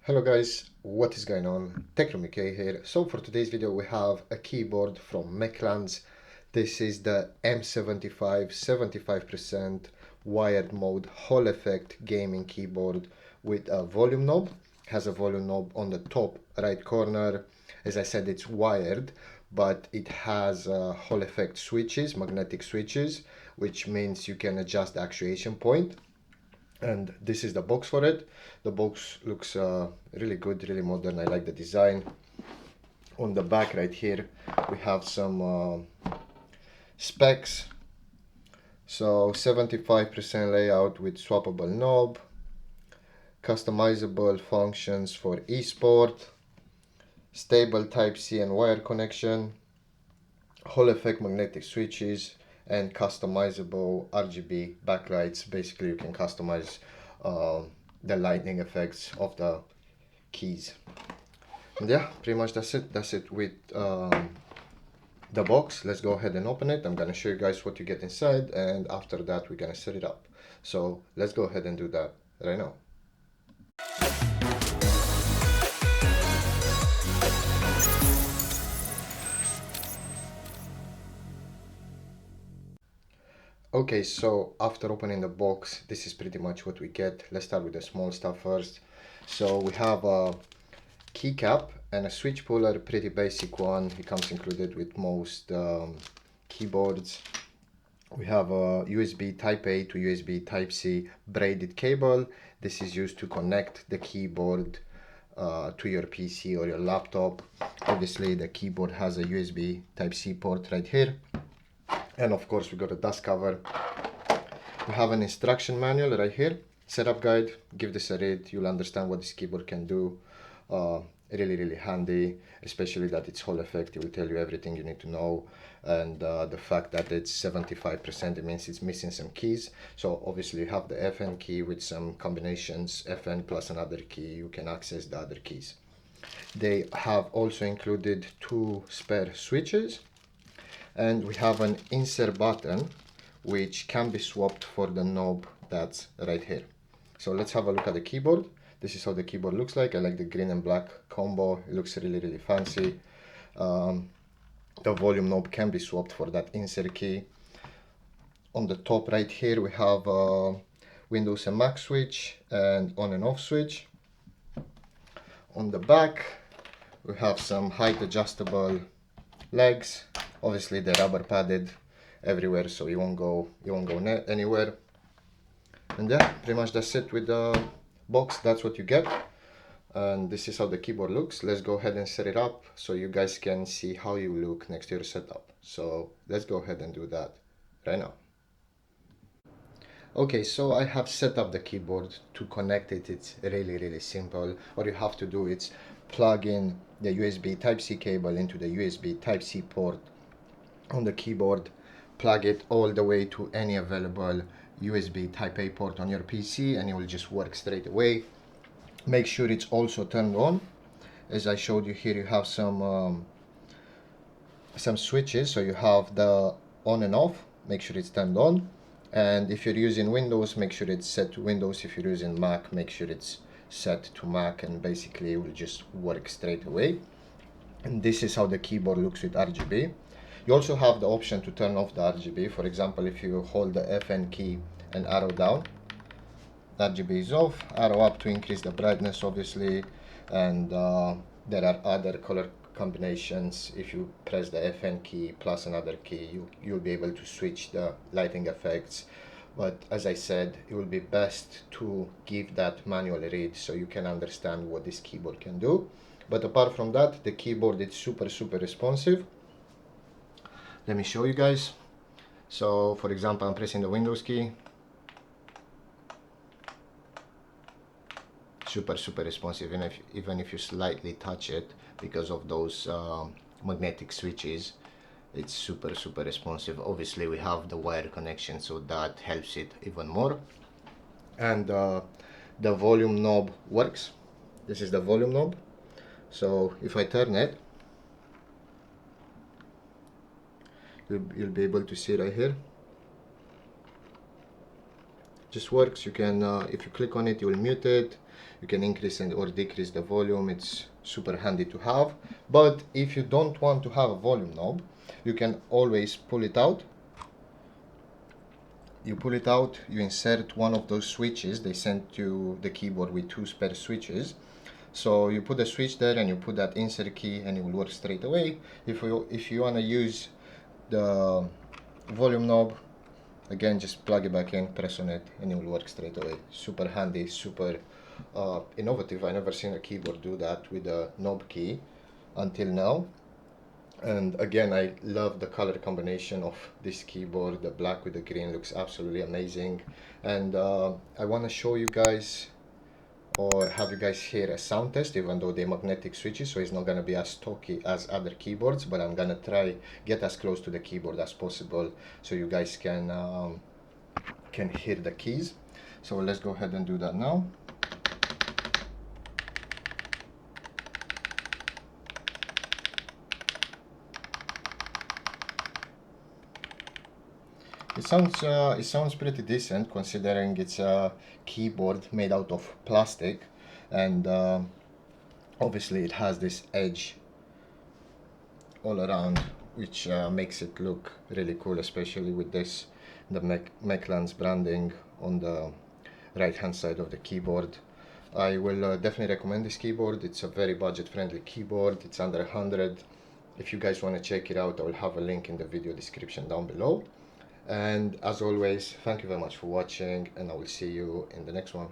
Hello guys, what is going on? Techroomuk here. So for today's video we have a keyboard from Mechlands. This is the M75 75% wired mode Hall effect gaming keyboard with a volume knob. Has a volume knob on the top right corner. As I said, it's wired, but it has Hall effect switches, magnetic switches, which means you can adjust the actuation point. And this is the box for it. The box looks really good, really modern. I like the design. On the back right here we have some specs. So 75% layout with swappable knob, customizable functions for esport, stable type C and wire connection, Hall effect magnetic switches, and customizable RGB backlights. Basically you can customize the lighting effects of the keys. And yeah, pretty much that's it with the box. Let's go ahead and open it. I'm gonna show you guys what you get inside, and after that we're gonna set it up. So let's go ahead and do that right now. Okay, so after opening the box, this is pretty much what we get. Let's start with the small stuff first. So we have a keycap and a switch puller, pretty basic one. It comes included with most keyboards. We have a USB Type A to USB Type C braided cable. This is used to connect the keyboard to your PC or your laptop. Obviously the keyboard has a USB Type C port right here. And of course we got a dust cover. We have an instruction manual right here, setup guide. Give this a read, you'll understand what this keyboard can do. Really handy, especially that it's Hall effect. It will tell you everything you need to know, and the fact that it's 75%, it means it's missing some keys. So obviously you have the FN key with some combinations, FN plus another key, you can access the other keys. They have also included 2 spare switches, and we have an insert button which can be swapped for the knob that's right here. So let's have a look at the keyboard. This is how the keyboard looks like. I like the green and black combo. It looks really fancy. The volume knob can be swapped for that insert key. On the top right here we have a Windows and Mac switch and on and off switch. On the back we have some height adjustable legs. Obviously they're rubber padded everywhere, so you won't go anywhere. And yeah, pretty much that's it with the box. That's what you get, and this is how the keyboard looks. Let's go ahead and set it up so you guys can see how you look next to your setup. So let's go ahead and do that right now. Okay, so I have set up the keyboard. To connect it, it's really simple. What you have to do is plug in the USB Type-C cable into the USB Type-C port on the keyboard, plug it all the way to any available USB Type-A port on your PC, and it will just work straight away. Make sure it's also turned on. As I showed you here, you have some switches, so you have the on and off. Make sure it's turned on, and if you're using Windows, make sure it's set to Windows. If you're using Mac, make sure it's set to Mac, and basically it will just work straight away. And this is how the keyboard looks with RGB. You also have the option to turn off the RGB. For example, if you hold the FN key and arrow down, the RGB is off. Arrow up to increase the brightness, obviously, and there are other color combinations. If you press the FN key plus another key, you'll be able to switch the lighting effects. But as I said, it will be best to give that manual read so you can understand what this keyboard can do. But apart from that, the keyboard is super responsive. Let me show you guys. So for example, I'm pressing the Windows key. Super responsive, even if you slightly touch it, because of those magnetic switches, it's super responsive. Obviously we have the wire connection, so that helps it even more. And the volume knob works. This is the volume knob. So if I turn it, you'll be able to see right here. Just works. You can if you click on it, you will mute it. You can increase or decrease the volume. It's super handy to have. But if you don't want to have a volume knob, you can always pull it out. You pull it out, you insert one of those switches. They sent you the keyboard with 2 spare switches. So you put the switch there and you put that insert key and it will work straight away. If you want to use the volume knob, again, just plug it back in, press on it, and it will work straight away. Super handy, super innovative. I never seen a keyboard do that with a knob key until now. And again, I love the color combination of this keyboard. The black with the green looks absolutely amazing. And I want to show you guys, or have you guys hear a sound test, even though they're magnetic switches, so it's not going to be as talky as other keyboards, but I'm going to try get as close to the keyboard as possible so you guys can hear the keys. So let's go ahead and do that now. It sounds pretty decent considering it's a keyboard made out of plastic, and obviously it has this edge all around, which makes it look really cool, especially with this the Mechlands branding on the right hand side of the keyboard. I will definitely recommend this keyboard. It's a very budget friendly keyboard. It's under 100. If you guys want to check it out, I will have a link in the video description down below. And as always, thank you very much for watching, and I will see you in the next one.